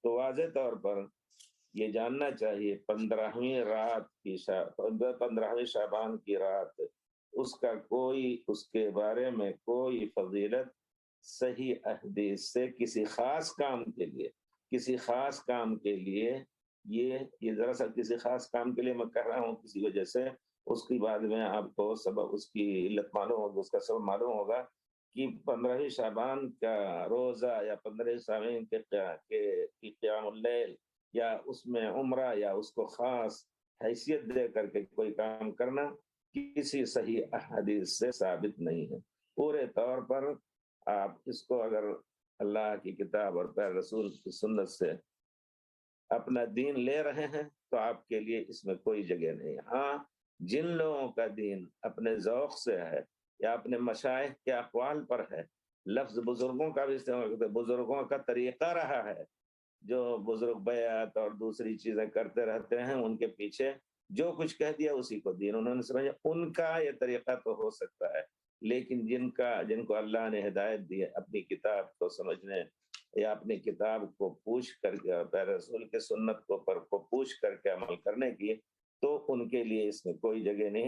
تو واضح طور پر یہ جاننا چاہیے 15ویں شعبان کی رات، اس کا اس کے بارے میں کوئی فضیلت صحیح احادیث سے کسی خاص کام کے لیے یہ دراصل کسی خاص کام کے لیے میں کہہ رہا ہوں کسی وجہ سے، اس کی بعد میں آپ کو سبب اس کی علت معلوم ہوگا، اس کا سبب معلوم ہوگا کہ 15ویں شعبان کا روزہ یا 15ویں شعبان کی قیام اللیل یا اس میں عمرہ یا اس کو خاص حیثیت دے کر کے کوئی کام کرنا کسی صحیح احادیث سے ثابت نہیں ہے۔ پورے طور پر آپ اس کو اگر اللہ کی کتاب اور پیارے رسول کی سنت سے اپنا دین لے رہے ہیں تو آپ کے لیے اس میں کوئی جگہ نہیں۔ ہاں، جن لوگوں کا دین اپنے ذوق سے ہے یا اپنے مشائخ کے اقوال پر ہے، لفظ بزرگوں کا بھی استعمال کرتے ہیں، بزرگوں کا طریقہ رہا ہے، جو بزرگ بیعت اور دوسری چیزیں کرتے رہتے ہیں، ان کے پیچھے جو کچھ کہہ دیا اسی کو دین انہوں نے سمجھا، ان کا یہ طریقہ تو ہو سکتا ہے، لیکن جن کو اللہ نے ہدایت دی ہے اپنی کتاب کو سمجھنے یا اپنی کتاب کو پوچھ کر کے پیارے رسول کے سنت کو پوچھ کر کے عمل کرنے کی، تو ان کے لیے اس میں کوئی جگہ نہیں۔